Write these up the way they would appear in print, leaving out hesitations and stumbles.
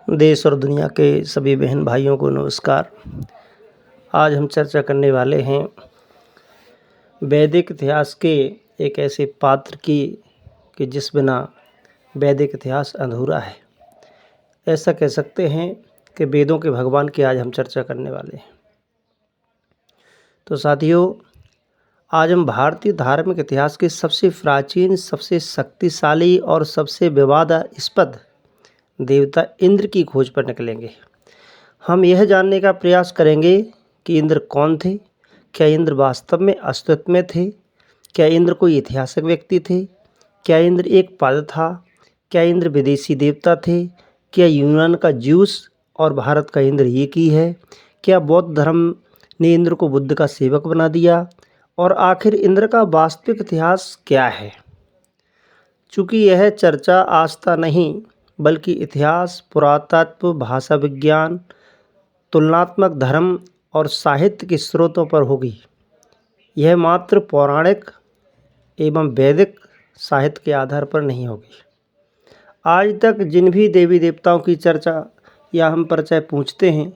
देश और दुनिया के सभी बहन भाइयों को नमस्कार। आज हम चर्चा करने वाले हैं वैदिक इतिहास के एक ऐसे पात्र की कि जिस बिना वैदिक इतिहास अधूरा है। ऐसा कह सकते हैं कि वेदों के भगवान की आज हम चर्चा करने वाले हैं। तो साथियों, आज हम भारतीय धार्मिक इतिहास के सबसे प्राचीन, सबसे शक्तिशाली और सबसे विवादास्पद देवता इंद्र की खोज पर निकलेंगे। हम यह जानने का प्रयास करेंगे कि इंद्र कौन थे, क्या इंद्र वास्तव में अस्तित्व में थे, क्या इंद्र कोई ऐतिहासिक व्यक्ति थे, क्या इंद्र एक पद था, क्या इंद्र विदेशी देवता थे, क्या यूनान का ज्यूस और भारत का इंद्र एक ही है, क्या बौद्ध धर्म ने इंद्र को बुद्ध का सेवक बना दिया, और आखिर इंद्र का वास्तविक इतिहास क्या है। चूँकि यह चर्चा आस्था नहीं बल्कि इतिहास, पुरातत्व, भाषा विज्ञान, तुलनात्मक धर्म और साहित्य के स्रोतों पर होगी। यह मात्र पौराणिक एवं वैदिक साहित्य के आधार पर नहीं होगी। आज तक जिन भी देवी देवताओं की चर्चा या हम परिचय पूछते हैं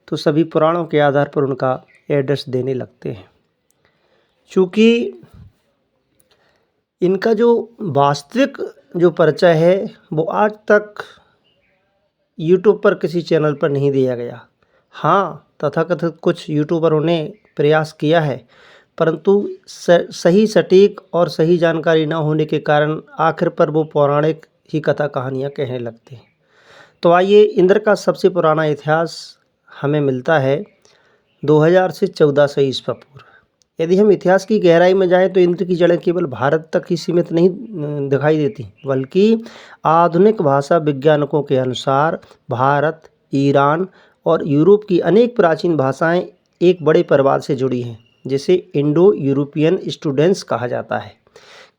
तो सभी पुराणों के आधार पर उनका एड्रेस देने लगते हैं। चूँकि इनका जो वास्तविक जो परिचय है वो आज तक यूट्यूब पर किसी चैनल पर नहीं दिया गया। हाँ, तथाकथित कुछ यूट्यूबरों ने प्रयास किया है, परंतु सही सटीक और सही जानकारी न होने के कारण आखिर पर वो पौराणिक ही कथा कहानियाँ कहने लगते हैं। तो आइए, इंद्र का सबसे पुराना इतिहास हमें मिलता है 2000 से 1400 ईस्वी पूर्व। यदि हम इतिहास की गहराई में जाएं तो इंद्र की जड़ें केवल भारत तक ही सीमित नहीं दिखाई देती, बल्कि आधुनिक भाषा विज्ञानकों के अनुसार भारत, ईरान और यूरोप की अनेक प्राचीन भाषाएं एक बड़े परिवार से जुड़ी हैं, जिसे इंडो यूरोपियन स्टूडेंट्स कहा जाता है।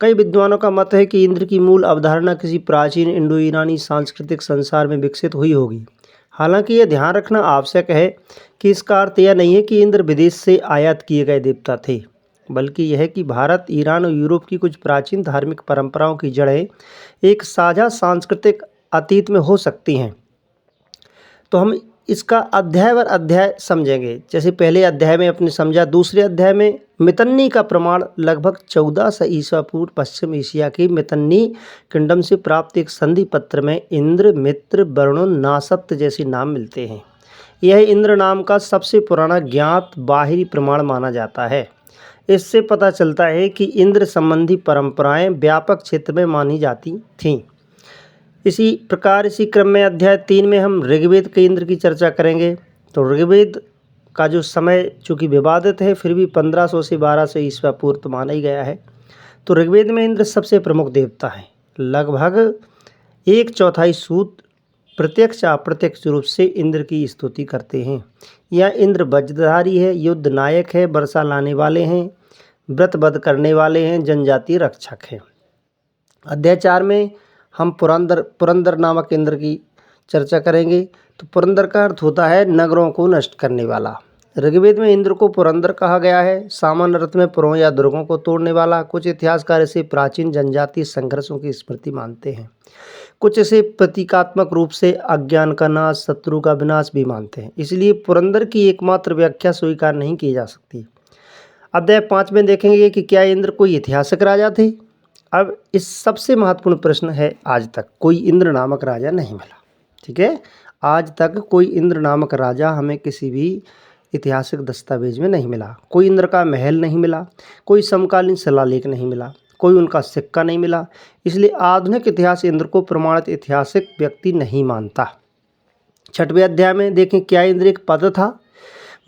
कई विद्वानों का मत है कि इंद्र की मूल अवधारणा किसी प्राचीन इंडो ईरानी सांस्कृतिक संसार में विकसित हुई होगी। हालांकि यह ध्यान रखना आवश्यक है कि इसका अर्थ यह नहीं है कि इंद्र विदेश से आयात किए गए देवता थे, बल्कि यह कि भारत, ईरान और यूरोप की कुछ प्राचीन धार्मिक परंपराओं की जड़ें एक साझा सांस्कृतिक अतीत में हो सकती हैं। तो हम इसका अध्याय वर अध्याय समझेंगे। जैसे पहले अध्याय में अपने समझा, दूसरे अध्याय में मितन्नी का प्रमाण लगभग 1400 ईसा पूर्व पश्चिम एशिया की मितन्नी किंगडम से प्राप्त एक संधि पत्र में इंद्र, मित्र, वरुण, नासत्त जैसे नाम मिलते हैं। यह इंद्र नाम का सबसे पुराना ज्ञात बाहरी प्रमाण माना जाता है। इससे पता चलता है कि इंद्र संबंधी परंपराएं व्यापक क्षेत्र में मानी जाती थीं। इसी प्रकार इसी क्रम में अध्याय 3 में हम ऋग्वेद के इंद्र की चर्चा करेंगे। तो ऋग्वेद का जो समय चूँकि विवादित है, फिर भी 1500 से 1200 ईस्वी पूर्व तो माना ही गया है। तो ऋग्वेद में इंद्र सबसे प्रमुख देवता हैं। लगभग 1/4 सूत्र प्रत्यक्ष अप्रत्यक्ष रूप से इंद्र की स्तुति करते हैं। यह इंद्र वज्रधारी है, युद्ध नायक है, वर्षा लाने वाले हैं, व्रत वध करने वाले हैं, जनजाति रक्षक हैं। अध्याय 4 में हम पुरंदर नामक इंद्र की चर्चा करेंगे। तो पुरंदर का अर्थ होता है नगरों को नष्ट करने वाला। ऋग्वेद में इंद्र को पुरंदर कहा गया है, सामान्य अर्थ में पुरों या दुर्गों को तोड़ने वाला। कुछ इतिहासकार इसे प्राचीन जनजातीय संघर्षों की स्मृति मानते हैं, कुछ इसे प्रतीकात्मक रूप से अज्ञान का नाश, शत्रु का विनाश भी मानते हैं। इसलिए पुरंदर की एकमात्र व्याख्या स्वीकार नहीं की जा सकती। अध्याय 5 में देखेंगे कि क्या इंद्र कोई ऐतिहासिक राजा थे। अब इस सबसे महत्वपूर्ण प्रश्न है, आज तक कोई इंद्र नामक राजा नहीं मिला। ठीक है, आज तक कोई इंद्र नामक राजा हमें किसी भी ऐतिहासिक दस्तावेज में नहीं मिला। कोई इंद्र का महल नहीं मिला, कोई समकालीन शिलालेख नहीं मिला, कोई उनका सिक्का नहीं मिला। इसलिए आधुनिक इतिहास इंद्र को प्रमाणित ऐतिहासिक व्यक्ति नहीं मानता। 6वें अध्याय में देखें, क्या इंद्र एक पद था।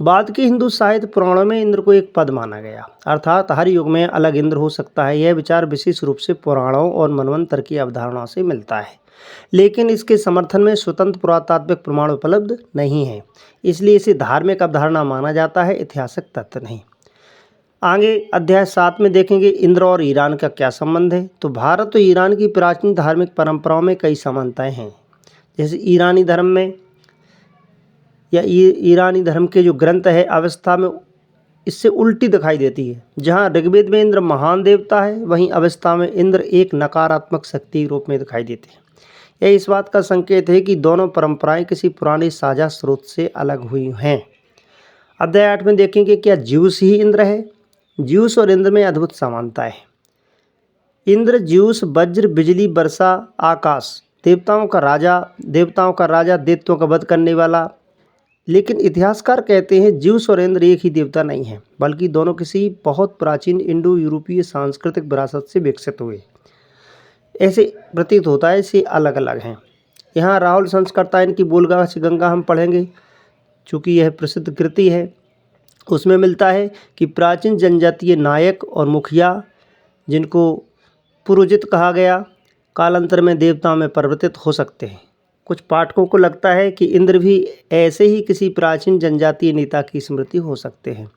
बाद के हिंदू साहित्य पुराणों में इंद्र को एक पद माना गया, अर्थात हर युग में अलग इंद्र हो सकता है। यह विचार विशेष रूप से पुराणों और मनवंतर की अवधारणाओं से मिलता है, लेकिन इसके समर्थन में स्वतंत्र पुरातात्विक प्रमाण उपलब्ध नहीं है। इसलिए इसे धार्मिक अवधारणा माना जाता है, ऐतिहासिक तथ्य नहीं। आगे अध्याय 7 में देखेंगे इंद्र और ईरान का क्या संबंध है। तो भारत और ईरान की प्राचीन धार्मिक परंपराओं में कई समानताएं हैं। जैसे ईरानी धर्म में या ईरानी धर्म के जो ग्रंथ है अवस्था में इससे उल्टी दिखाई देती है। जहाँ ऋग्वेद में इंद्र महान देवता है, वहीं अवस्था में इंद्र एक नकारात्मक शक्ति रूप में दिखाई देते हैं। यह इस बात का संकेत है कि दोनों परंपराएं किसी पुराने साझा स्रोत से अलग हुई हैं। अध्याय 8 में देखेंगे क्या ज्यूस ही इंद्र है। ज्यूस और इंद्र में अद्भुत समानता है। इंद्र ज्यूस वज्र बिजली वर्षा आकाश, देवताओं का राजा, दैत्यों का वध करने वाला। लेकिन इतिहासकार कहते हैं ज्यूस और इंद्र एक ही देवता नहीं है, बल्कि दोनों किसी बहुत प्राचीन इंडो यूरोपीय सांस्कृतिक विरासत से विकसित हुए। ऐसे प्रतीत होता है इसे अलग अलग हैं। यहाँ राहुल संस्कर्ता इनकी बोलगा से गंगा हम पढ़ेंगे, चूँकि यह प्रसिद्ध कृति है। उसमें मिलता है कि प्राचीन जनजातीय नायक और मुखिया, जिनको पुरोहित कहा गया, कालांतर में देवताओं में परिवर्तित हो सकते हैं। कुछ पाठकों को लगता है कि इंद्र भी ऐसे ही किसी प्राचीन जनजातीय नेता की स्मृति हो सकते हैं,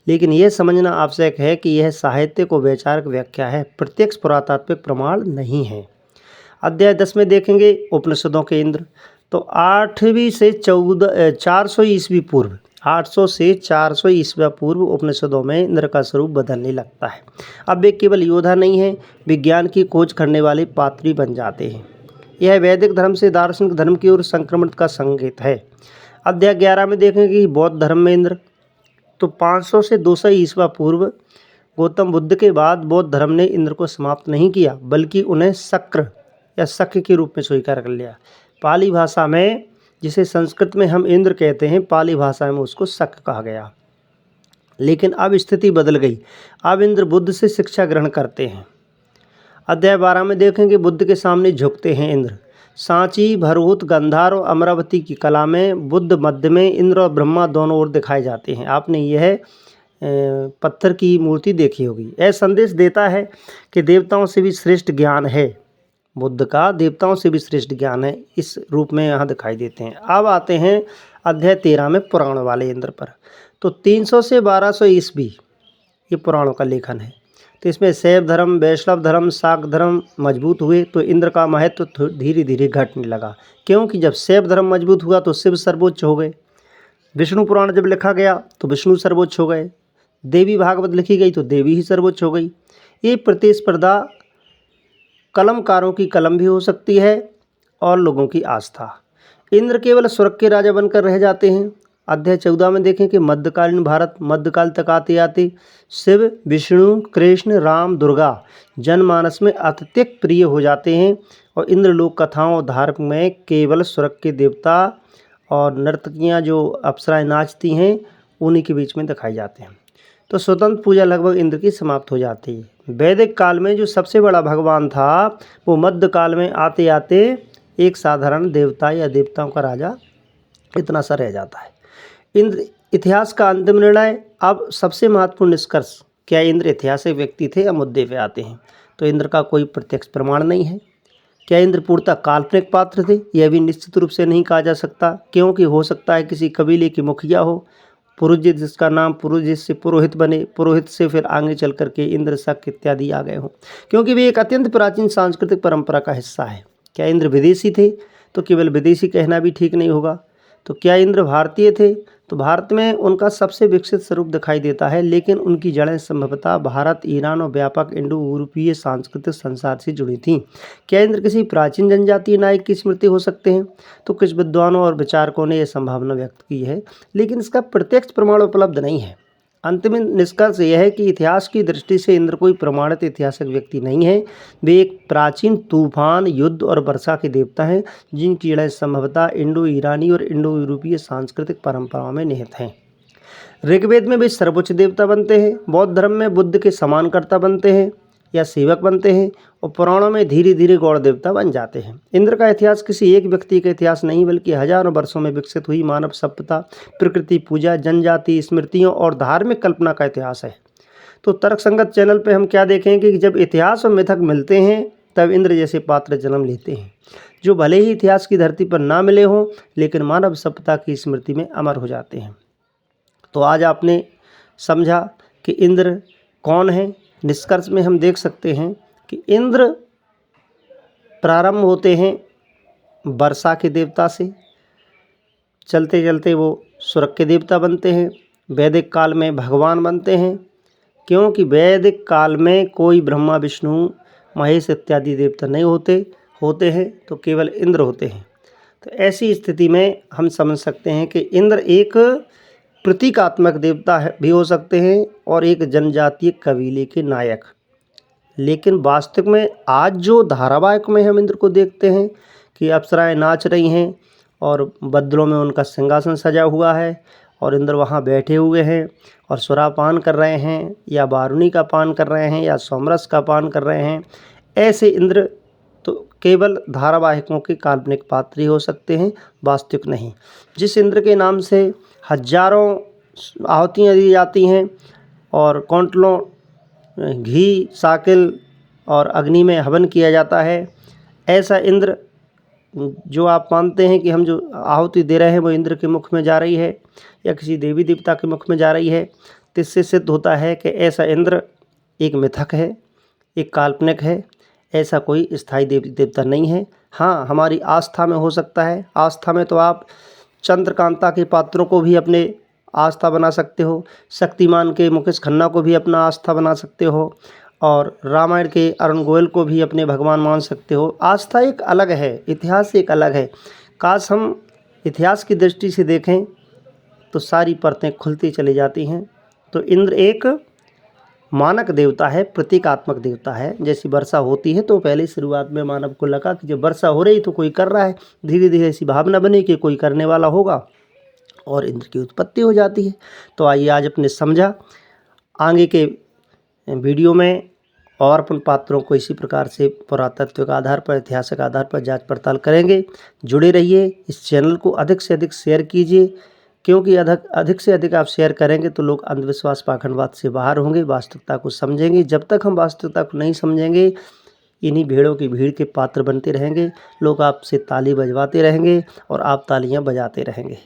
लेकिन यह समझना आवश्यक है कि यह साहित्यिक और वैचारिक व्याख्या है, प्रत्यक्ष पुरातात्विक प्रमाण नहीं है। अध्याय 10 में देखेंगे उपनिषदों के इंद्र। तो 8वीं से 400 ईस्वी पूर्व 800 से 400 ईस्वी पूर्व उपनिषदों में इंद्र का स्वरूप बदलने लगता है। अब वे केवल योद्धा नहीं हैं, विज्ञान की खोज करने वाले पात्री बन जाते हैं। यह वैदिक धर्म से दार्शनिक धर्म की ओर संक्रमण का संकेत है। अध्याय 11 में देखेंगे कि बौद्ध धर्म में इंद्र। तो 500 से 200 ईस्वी पूर्व गौतम बुद्ध के बाद बौद्ध धर्म ने इंद्र को समाप्त नहीं किया, बल्कि उन्हें शक्र या शक्य के रूप में स्वीकार कर लिया। पाली भाषा में, जिसे संस्कृत में हम इंद्र कहते हैं, पाली भाषा में उसको शक्य कहा गया। लेकिन अब स्थिति बदल गई। अब इंद्र बुद्ध से शिक्षा ग्रहण करते हैं। अध्याय 12 में देखेंगे बुद्ध के सामने झुकते हैं इंद्र। सांची, भरहुत, गंधार और अमरावती की कला में बुद्ध मध्य में, इंद्र और ब्रह्मा दोनों ओर दिखाए जाते हैं। आपने यह पत्थर की मूर्ति देखी होगी। यह संदेश देता है कि देवताओं से भी श्रेष्ठ ज्ञान है। बुद्ध का देवताओं से भी श्रेष्ठ ज्ञान है, इस रूप में यहाँ दिखाई देते हैं। अब आते हैं अध्याय 13 में पुराण वाले इंद्र पर। तो 300 से 1200 ईस्वी ये पुराणों का लेखन है। तो इसमें शैव धर्म, वैष्णव धर्म, शाक्त धर्म मजबूत हुए तो इंद्र का महत्व तो धीरे धीरे घटने लगा, क्योंकि जब शैव धर्म मजबूत हुआ तो शिव सर्वोच्च हो गए। विष्णु पुराण जब लिखा गया तो विष्णु सर्वोच्च हो गए। देवी भागवत लिखी गई तो देवी ही सर्वोच्च हो गई। ये प्रतिस्पर्धा कलमकारों की कलम भी हो सकती है और लोगों की आस्था। इंद्र केवल स्वर्ग के राजा बनकर रह जाते हैं। अध्याय 14 में देखें कि मध्यकालीन भारत, मध्यकाल तक आते आते शिव, विष्णु, कृष्ण, राम, दुर्गा जनमानस में अत्यधिक प्रिय हो जाते हैं और इंद्र लोक कथाओं और धार्मिक में केवल स्वर्ग के देवता और नर्तकियां जो अप्सराएं नाचती हैं उन्हीं के बीच में दिखाई जाते हैं। तो स्वतंत्र पूजा लगभग इंद्र की समाप्त हो जाती है। वैदिक काल में जो सबसे बड़ा भगवान था वो मध्यकाल में आते आते एक साधारण देवता या देवताओं का राजा इतना सा रह जाता है। इंद्र इतिहास का अंतिम निर्णय। अब सबसे महत्वपूर्ण निष्कर्ष, क्या इंद्र ऐतिहासिक व्यक्ति थे या मुद्दे पे आते हैं। तो इंद्र का कोई प्रत्यक्ष प्रमाण नहीं है। क्या इंद्र पूर्णतः काल्पनिक पात्र थे, यह भी निश्चित रूप से नहीं कहा जा सकता, क्योंकि हो सकता है किसी कबीले के मुखिया हो, पुरोहित जिसका नाम पुरोहित से पुरोहित बने, पुरोहित से फिर आगे चल करके इंद्र शक इत्यादि आ गए हों, क्योंकि वे एक अत्यंत प्राचीन सांस्कृतिक परंपरा का हिस्सा है। क्या इंद्र विदेशी थे, तो केवल विदेशी कहना भी ठीक नहीं होगा। तो क्या इंद्र भारतीय थे, तो भारत में उनका सबसे विकसित स्वरूप दिखाई देता है, लेकिन उनकी जड़ें संभवतः भारत, ईरान और व्यापक इंडो यूरोपीय सांस्कृतिक संसार से जुड़ी थीं। क्या इंद्र किसी प्राचीन जनजातीय नायक की स्मृति हो सकते हैं, तो कुछ विद्वानों और विचारकों ने यह संभावना व्यक्त की है, लेकिन इसका प्रत्यक्ष प्रमाण उपलब्ध नहीं है। अंतिम निष्कर्ष यह है कि इतिहास की दृष्टि से इंद्र कोई प्रमाणित ऐतिहासिक व्यक्ति नहीं है। वे एक प्राचीन तूफान, युद्ध और वर्षा के देवता हैं, जिनकी जड़ें संभवतः इंडो ईरानी और इंडो यूरोपीय सांस्कृतिक परंपराओं में निहित हैं। ऋग्वेद में वे सर्वोच्च देवता बनते हैं, बौद्ध धर्म में बुद्ध के समानकर्ता बनते हैं या सेवक बनते हैं, और पुराणों में धीरे धीरे गौड़ देवता बन जाते हैं। इंद्र का इतिहास किसी एक व्यक्ति का इतिहास नहीं, बल्कि हजारों वर्षों में विकसित हुई मानव सभ्यता, प्रकृति पूजा, जनजाति स्मृतियों और धार्मिक कल्पना का इतिहास है। तो तर्कसंगत चैनल पे हम क्या देखेंगे कि जब इतिहास और मिथक मिलते हैं तब इंद्र जैसे पात्र जन्म लेते हैं, जो भले ही इतिहास की धरती पर ना मिले हों, लेकिन मानव सभ्यता की स्मृति में अमर हो जाते हैं। तो आज आपने समझा कि इंद्र कौन है। निष्कर्ष में हम देख सकते हैं कि इंद्र प्रारंभ होते हैं वर्षा के देवता से, चलते चलते वो स्वर्ग के देवता बनते हैं, वैदिक काल में भगवान बनते हैं, क्योंकि वैदिक काल में कोई ब्रह्मा, विष्णु, महेश इत्यादि देवता नहीं होते, होते हैं तो केवल इंद्र होते हैं। तो ऐसी स्थिति में हम समझ सकते हैं कि इंद्र एक प्रतीकात्मक देवता है भी हो सकते हैं और एक जनजातीय कबीले के नायक। लेकिन वास्तविक में आज जो धारावाहिक में हम इंद्र को देखते हैं कि अप्सराएं नाच रही हैं और बद्दलों में उनका सिंहासन सजा हुआ है और इंद्र वहाँ बैठे हुए हैं और सुरापान कर रहे हैं या बारूनी का पान कर रहे हैं या सोमरस का पान कर रहे हैं, ऐसे इंद्र तो केवल धारावाहिकों के काल्पनिक पात्र ही हो सकते हैं, वास्तविक नहीं। जिस इंद्र के नाम से हजारों आहुतियाँ दी जाती हैं और कौंटलों घी, साकिल और अग्नि में हवन किया जाता है, ऐसा इंद्र जो आप मानते हैं कि हम जो आहुति दे रहे हैं वो इंद्र के मुख में जा रही है या किसी देवी देवता के मुख में जा रही है, तो इससे सिद्ध होता है कि ऐसा इंद्र एक मिथक है, एक काल्पनिक है, ऐसा कोई स्थायी देवी देवता नहीं है। हाँ, हमारी आस्था में हो सकता है। आस्था में तो आप चंद्रकांता के पात्रों को भी अपने आस्था बना सकते हो, शक्तिमान के मुकेश खन्ना को भी अपना आस्था बना सकते हो और रामायण के अरुण गोयल को भी अपने भगवान मान सकते हो। आस्था एक अलग है, इतिहास एक अलग है। काश हम इतिहास की दृष्टि से देखें तो सारी परतें खुलती चली जाती हैं। तो इंद्र एक मानक देवता है, प्रतीकात्मक देवता है। जैसी वर्षा होती है तो पहले शुरुआत में मानव को लगा कि जब वर्षा हो रही तो कोई कर रहा है, धीरे धीरे ऐसी भावना बनी कि कोई करने वाला होगा और इंद्र की उत्पत्ति हो जाती है। तो आइए आज अपने समझा, आगे के वीडियो में और अपन पात्रों को इसी प्रकार से पुरातत्व के आधार पर, ऐतिहासिक आधार पर जांच पड़ताल करेंगे। जुड़े रहिए, इस चैनल को अधिक से अधिक शेयर कीजिए, क्योंकि अधिक से अधिक आप शेयर करेंगे तो लोग अंधविश्वास, पाखंडवाद से बाहर होंगे, वास्तविकता को समझेंगे। जब तक हम वास्तविकता को नहीं समझेंगे, इन्हीं भेड़ों की भीड़ के पात्र बनते रहेंगे। लोग आपसे ताली बजवाते रहेंगे और आप तालियां बजाते रहेंगे।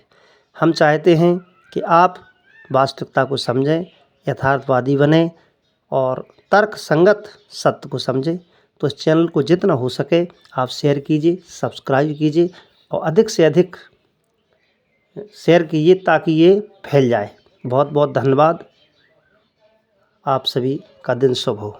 हम चाहते हैं कि आप वास्तविकता को समझें, यथार्थवादी बने और तर्क संगत सत्य को समझें। तो इस चैनल को जितना हो सके आप शेयर कीजिए, सब्सक्राइब कीजिए और अधिक से अधिक शेयर कीजिए ताकि ये फैल जाए। बहुत बहुत धन्यवाद। आप सभी का दिन शुभ हो।